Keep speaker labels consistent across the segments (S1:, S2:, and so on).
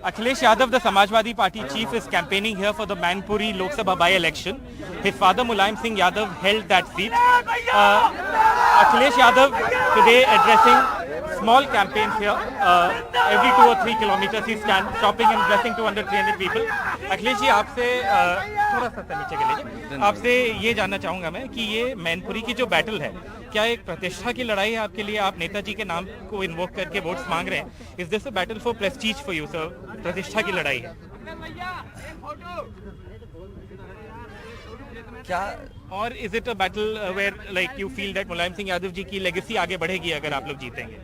S1: Akhilesh Yadav, the Samajwadi Party chief, is campaigning here for the Manpuri Lok Sabha by-election. His father Mulayam Singh Yadav held that seat. Akhilesh Yadav today addressing small campaigns here. Every 2 or 3 kilometers he's stopping and addressing 200-300 people. Akhilesh जी, आपसे थोड़ा सा नीचे के लीजिए. आपसे ये जानना चाहूंगा मैं कि ये मैनपुरी की जो बैटल है, क्या एक प्रतिष्ठा की लड़ाई है आपके लिए? आप नेताजी के नाम को इन्वोक करके वोट्स मांग रहे हैं. Is this a battle for prestige for you sir? प्रतिष्ठा की लड़ाई है
S2: क्या?
S1: और is it a battle where like you feel that Mulayam Singh Yadav ji की लेगेसी आगे बढ़ेगी अगर आप लोग जीतेंगे?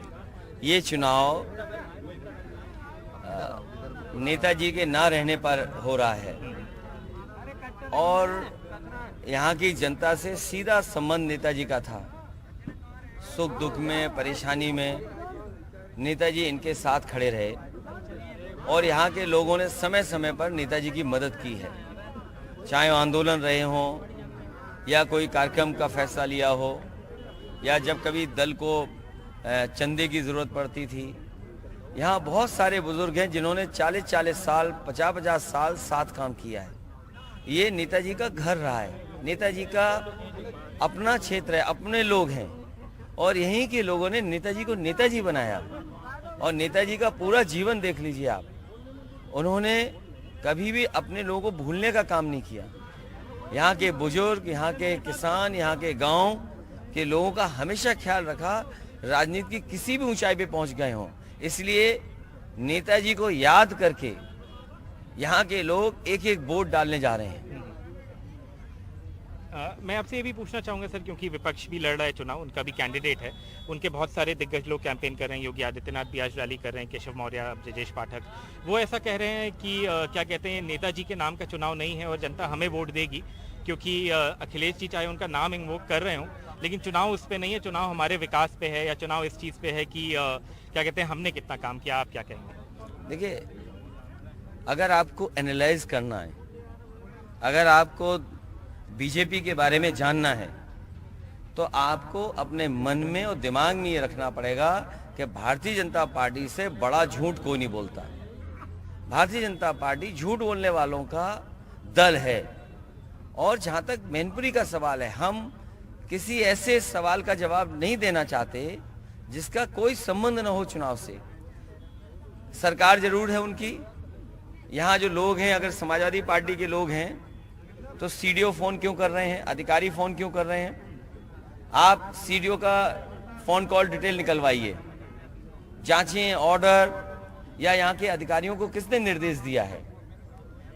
S2: ये चुनाव नेताजी के ना रहने पर हो रहा है और यहाँ की जनता से सीधा संबंध नेताजी का था. सुख दुख में, परेशानी में नेताजी इनके साथ खड़े रहे और यहाँ के लोगों ने समय समय पर नेताजी की मदद की है. चाहे आंदोलन रहे हों या कोई कार्यक्रम का फैसला लिया हो या जब कभी दल को चंदे की ज़रूरत पड़ती थी. यहाँ बहुत सारे बुजुर्ग हैं जिन्होंने 40-40 साल, 50-50 साल साथ काम किया है. ये नेताजी का घर रहा है, नेताजी का अपना क्षेत्र है, अपने लोग हैं और यहीं के लोगों ने नेताजी को नेताजी बनाया. और नेताजी का पूरा जीवन देख लीजिए आप. उन्होंने कभी भी अपने लोगों को भूलने का काम नहीं किया. यहाँ के बुजुर्ग, यहाँ के किसान, यहाँ के गांव के लोगों का हमेशा ख्याल रखा, राजनीति की किसी भी ऊंचाई पे पहुंच गए हों. इसलिए नेताजी को याद करके यहाँ के लोग एक एक वोट डालने जा रहे हैं.
S1: मैं आपसे ये भी पूछना चाहूंगा सर, क्योंकि विपक्ष भी लड़ रहा है चुनाव, उनका भी कैंडिडेट है, उनके बहुत सारे दिग्गज लोग कैंपेन कर रहे हैं. योगी आदित्यनाथ भी आज रैली कर रहे हैं, केशव मौर्य, ब्रजेश पाठक. वो ऐसा कह रहे हैं कि क्या कहते हैं, नेताजी के नाम का चुनाव नहीं है और जनता हमें वोट देगी, क्योंकि अखिलेश जी चाहे उनका नाम इन्वोक कर रहे हो लेकिन चुनाव उस पर नहीं है, चुनाव हमारे विकास पे है या चुनाव इस चीज़ पे है कि क्या कहते हैं हमने कितना काम किया. आप क्या कहेंगे?
S2: देखिए, अगर आपको एनालाइज करना है, अगर आपको बीजेपी के बारे में जानना है तो आपको अपने मन में और दिमाग में ये रखना पड़ेगा कि भारतीय जनता पार्टी से बड़ा झूठ कोई नहीं बोलता. भारतीय जनता पार्टी झूठ बोलने वालों का दल है. और जहाँ तक मैनपुरी का सवाल है, हम किसी ऐसे सवाल का जवाब नहीं देना चाहते जिसका कोई संबंध न हो चुनाव से. सरकार जरूर है उनकी. यहाँ जो लोग हैं, अगर समाजवादी पार्टी के लोग हैं तो सीडीओ फोन क्यों कर रहे हैं, अधिकारी फोन क्यों कर रहे हैं? आप सीडीओ का फोन कॉल डिटेल निकलवाइए, जांचें. ऑर्डर या यहाँ के अधिकारियों को किसने निर्देश दिया है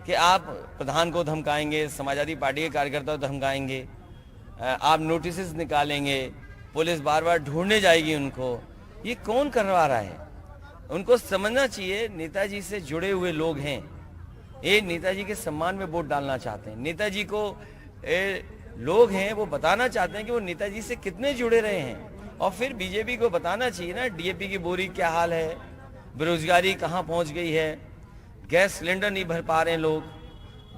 S2: कि आप प्रधान को धमकाएंगे, समाजवादी पार्टी के कार्यकर्ताओं को धमकाएंगे, आप नोटिस निकालेंगे, पुलिस बार बार ढूंढने जाएगी उनको? ये कौन करवा रहा है? उनको समझना चाहिए नेताजी से जुड़े हुए लोग हैं, ये नेताजी के सम्मान में वोट डालना चाहते हैं. नेताजी को लोग हैं वो बताना चाहते हैं कि वो नेताजी से कितने जुड़े रहे हैं. और फिर बीजेपी को बताना चाहिए ना, डीएपी की बोरी क्या हाल है, बेरोजगारी कहाँ पहुँच गई है, गैस सिलेंडर नहीं भर पा रहे हैं लोग,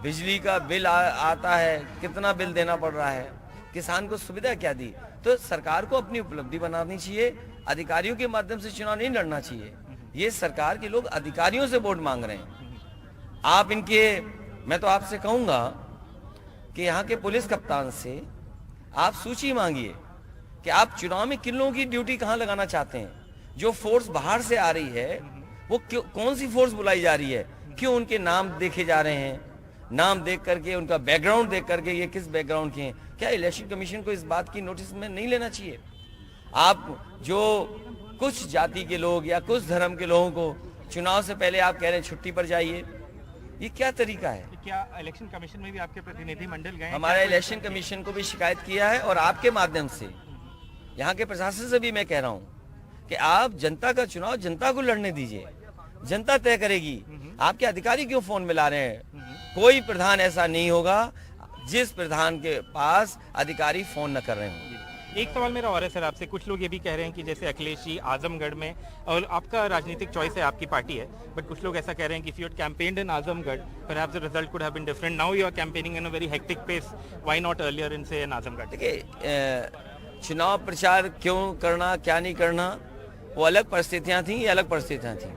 S2: बिजली का बिल आता है, कितना बिल देना पड़ रहा है, किसान को सुविधा क्या दी. तो सरकार को अपनी उपलब्धि बनानी चाहिए, अधिकारियों के माध्यम से चुनाव नहीं लड़ना चाहिए. ये सरकार के लोग अधिकारियों से वोट मांग रहे हैं. आप इनके, मैं तो आपसे कहूंगा कि यहाँ के पुलिस कप्तान से आप सूची मांगिए कि आप चुनाव में किन लोगों की ड्यूटी कहाँ लगाना चाहते हैं. जो फोर्स बाहर से आ रही है वो कौन सी फोर्स बुलाई जा रही है, क्यों उनके नाम देखे जा रहे हैं, नाम देख करके, उनका बैकग्राउंड देख करके ये किस बैकग्राउंड के हैं. क्या इलेक्शन कमीशन को इस बात की नोटिस में नहीं लेना चाहिए? आप जो कुछ जाति के लोग या कुछ धर्म के लोगों को चुनाव से पहले आप कह रहे हैं छुट्टी पर जाइए, ये क्या तरीका है?
S1: क्या इलेक्शन कमीशन में भी आपके प्रतिनिधि मंडल गए?
S2: हमारा इलेक्शन कमीशन को भी शिकायत किया है और आपके माध्यम से यहाँ के प्रशासन से भी मैं कह रहा हूँ कि आप जनता का चुनाव जनता को लड़ने दीजिए, जनता तय करेगी. आपके अधिकारी क्यों फोन मिला रहे हैं? कोई प्रधान ऐसा नहीं होगा जिस प्रधान के पास अधिकारी फोन न कर रहे हों.
S1: एक सवाल मेरा और है सर आपसे, कुछ लोग ये भी कह रहे हैं कि जैसे अखिलेश जी आजमगढ़ में, और आपका राजनीतिक चॉइस है, आपकी पार्टी है, बट कुछ लोग ऐसा कह रहे हैं कि if you had campaigned in Azamgarh perhaps the result could have been different. Now you are campaigning in a very hectic pace, why not earlier in say in Azamgarh?
S2: देखिए, चुनाव प्रचार क्यों करना, क्या नहीं करना, वो अलग परिस्थितियां थी, ये अलग परिस्थितियां थी.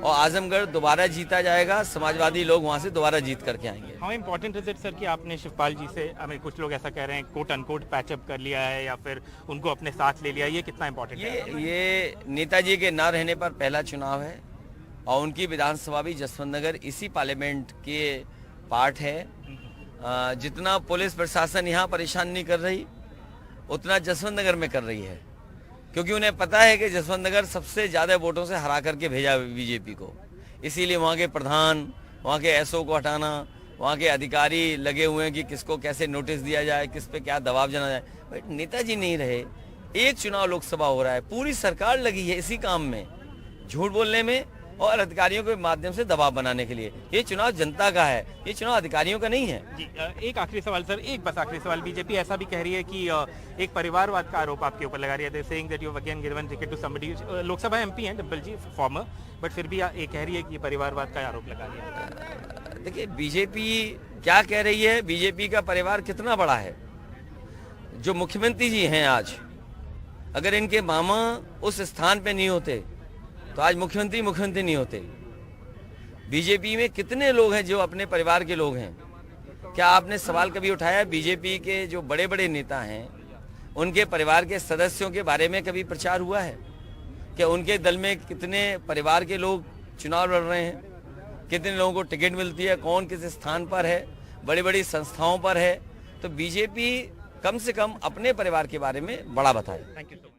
S2: और आजमगढ़ दोबारा जीता जाएगा, समाजवादी लोग वहां से दोबारा जीत करके आएंगे।
S1: How important is it sir कि आपने शिवपाल जी से, हमें कुछ लोग ऐसा कह रहे हैं, कोट अनकोट पैचअप कर लिया है या फिर उनको अपने साथ ले लिया, ये कितना इम्पोर्टेंट है?
S2: ये नेताजी के न रहने पर पहला चुनाव है और उनकी विधानसभा भी जसवंत नगर इसी पार्लियामेंट के पार्ट है। जितना पुलिस प्रशासन यहाँ परेशान नहीं कर रही उतना जसवंत नगर में कर रही है, क्योंकि उन्हें पता है कि जसवंत नगर सबसे ज़्यादा वोटों से हरा करके भेजा बीजेपी को। इसीलिए वहाँ के प्रधान, वहाँ के एसओ को हटाना, वहाँ के अधिकारी लगे हुए हैं कि किसको कैसे नोटिस दिया जाए, किस पे क्या दबाव जना जाए। बट नेताजी नहीं रहे, एक चुनाव लोकसभा हो रहा है, पूरी सरकार लगी है इसी काम में, झूठ बोलने में और अधिकारियों के माध्यम से दबाव बनाने के लिए। ये चुनाव जनता का है, ये चुनाव अधिकारियों का नहीं है।
S1: जी, एक आखिरी सवाल सर, एक बस आखिरी सवाल। बीजेपी ऐसा भी कह रही है कि एक परिवारवाद का आरोप आपके ऊपर लगा रही है, saying that you have again given ticket to somebody. Lok Sabha MP हैं डिम्पल जी, फॉर्मर, बट फिर भी ये कह रही है कि परिवारवाद का आरोप लगा रही है।
S2: देखिए बीजेपी क्या कह रही है, बीजेपी का परिवार कितना बड़ा है। जो मुख्यमंत्री जी हैं आज, अगर इनके मामा उस स्थान पे नहीं होते तो आज मुख्यमंत्री नहीं होते। बीजेपी में कितने लोग हैं जो अपने परिवार के लोग हैं? क्या आपने सवाल कभी उठाया बीजेपी के जो बड़े बड़े नेता हैं उनके परिवार के सदस्यों के बारे में कभी प्रचार हुआ है? क्या उनके दल में कितने परिवार के लोग चुनाव लड़ रहे हैं, कितने लोगों को टिकट मिलती है, कौन किस स्थान पर है, बड़ी बड़ी संस्थाओं पर है? तो बीजेपी कम से कम अपने परिवार के बारे में बड़ा बताए।
S1: Thank you so much.